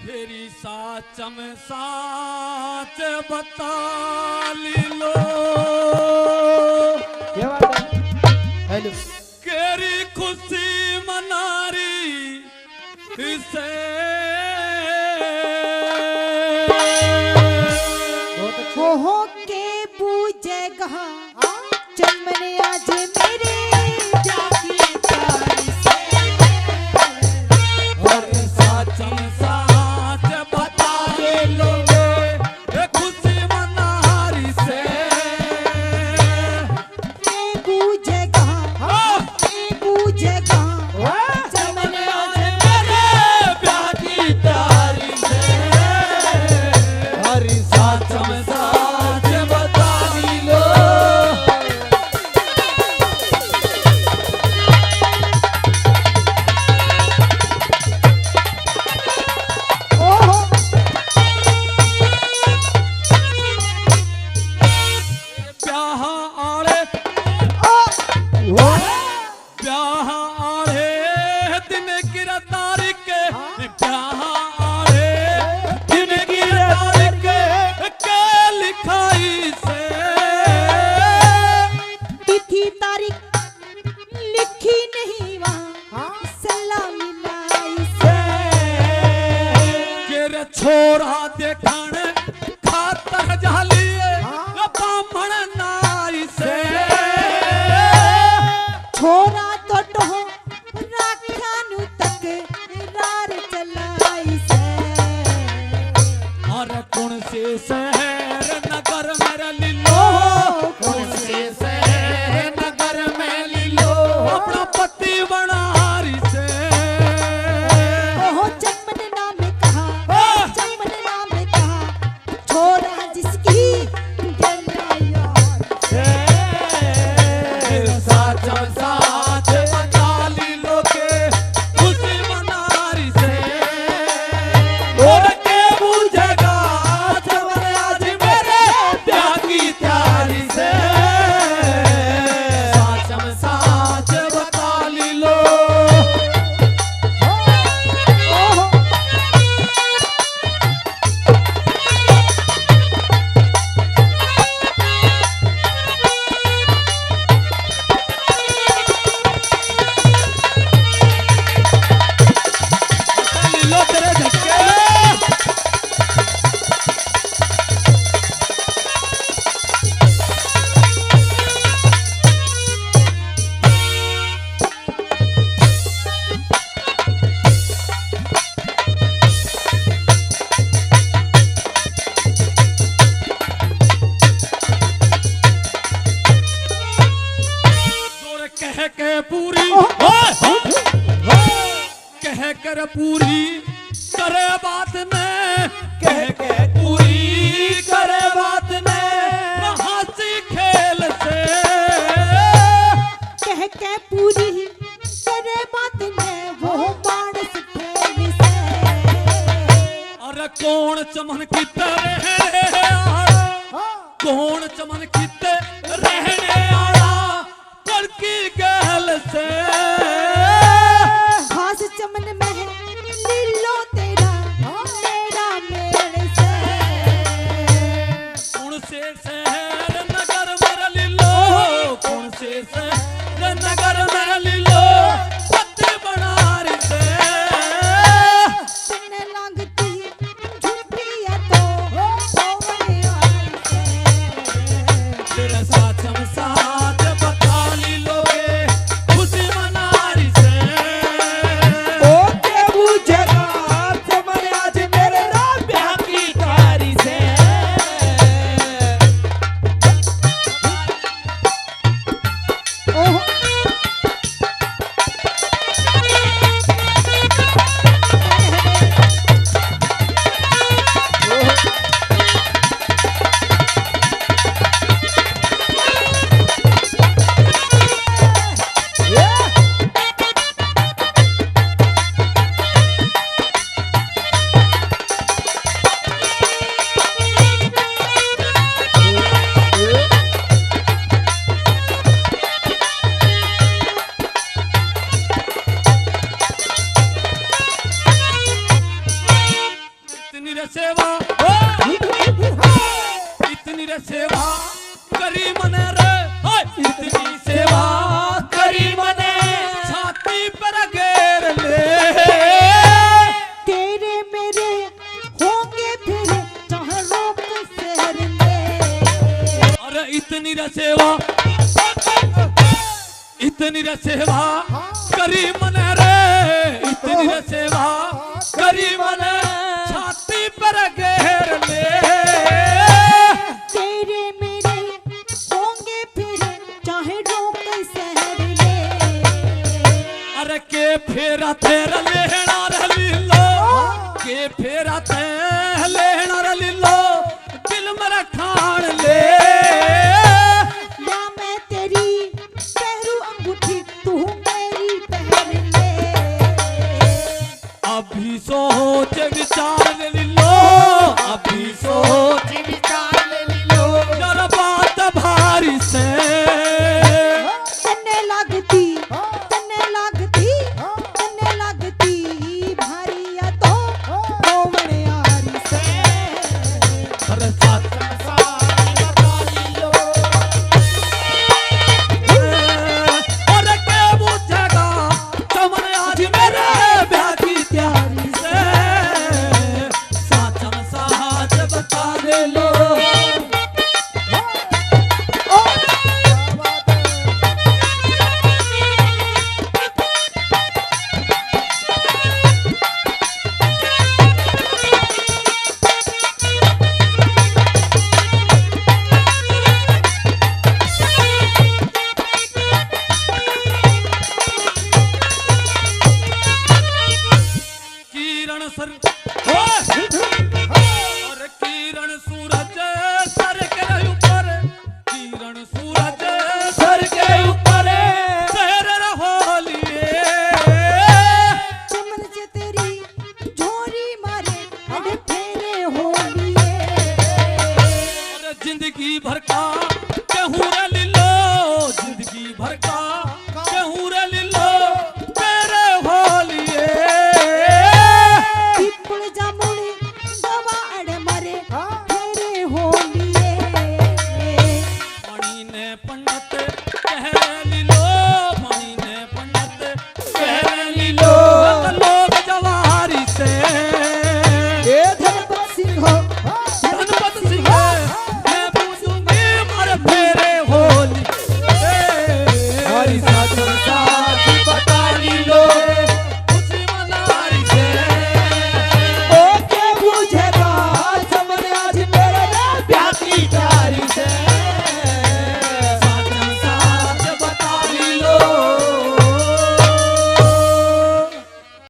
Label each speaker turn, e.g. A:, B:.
A: फेरी साचम साच बता लो
B: हेलो
A: केरी खुशी मनारी से
C: हो के बूझेगा चमन आज मेरे जागी प्यारी से
A: और साचम साच बता लो खुशी मनारी से
C: बूझेगा बूझेगा
A: चमन आज मेरे प्यार की तारी से और साचम साच बता लो ब्याह आड़े ब्याह आड़े दिन की तारीख ब्याह आड़े दिन की तारीख के लिखाई से
C: तिथि तारीख लिखी नहीं वहाँ सलामी लाई से
A: केरे छोरा देखण खातर जालिए बामण नाई से
C: छोरा तो टहो राख्यानु तक रार चलाई से
A: और कौन से शहर नगर मेरा लीलो कौन से शहर नगर में लीलो अपना पति बनारी से
C: ओहो चमन नाम कहा चमन नाम कहा छोरा जिसकी गलियां
A: साचम साच बता लीलो के खुशी मनारी से और के बुझेगा चमन आज मेरे प्यार की त्यारी से साचम साच बता लीलो
C: ओहो
A: लीलो तेरे झटके जोर कह के पूरी कह कर पूरी करे बात ने कह के पूरी करे बात ने हंसी खेल से
C: कह के पूरी करे बात में वो मानस प्रेम से
A: अरे कौन चमन की तरह आड़ा कौन चमन की तरह रहने आड़ा कड़की गहल से
C: खास चमन में है लीलो तेरा मेरा मेरे से
A: कौन से शहर नगर मेरा लीलो कौन से शहर नगर मेरा लीलो पति बनारी से
C: तने लगती झुटिया तो होने आई से
A: तेरे साचम साच बता लीलो के खुशी मनारी रे सेवा इतनी रे सेवा करी मने रे इतनी सेवा करी मने छाती पर घेर ले
C: तेरे मेरे होंगे फिर चाहे रोक शहर में।
A: अरे इतनी रे सेवा करी मने रे इतनी रे सेवा करी मने छाती पर घेर ले
C: तेरे मेरे होंगे फिर चाहे रोक शहर में।
A: अरे के फेरा तेरा लेना रली लो के फेरा ते लेना रली लो दिल मेरा ठान ले
C: या मैं तेरी पहरू अंगूठी तू मेरी पहन ले।
A: अभी सोच विचार ले लो अभी सोच
B: विचार ले लो
A: जरा बात भारी से
C: तन्ने लगती भारी या तो कोवणे यारी से।
A: अरे साथ और के बुझेगा तुमने आज मेरे ब्याह की तैयारी से साचन साच बता दे लो किरण सर और किरण सूरज सर के ऊपर किरण सूरज सर के ऊपर शहर रहो लिए
C: चमन से तेरी झोरी मारे अड़ फेरे हो लिए।
A: और जिंदगी भर का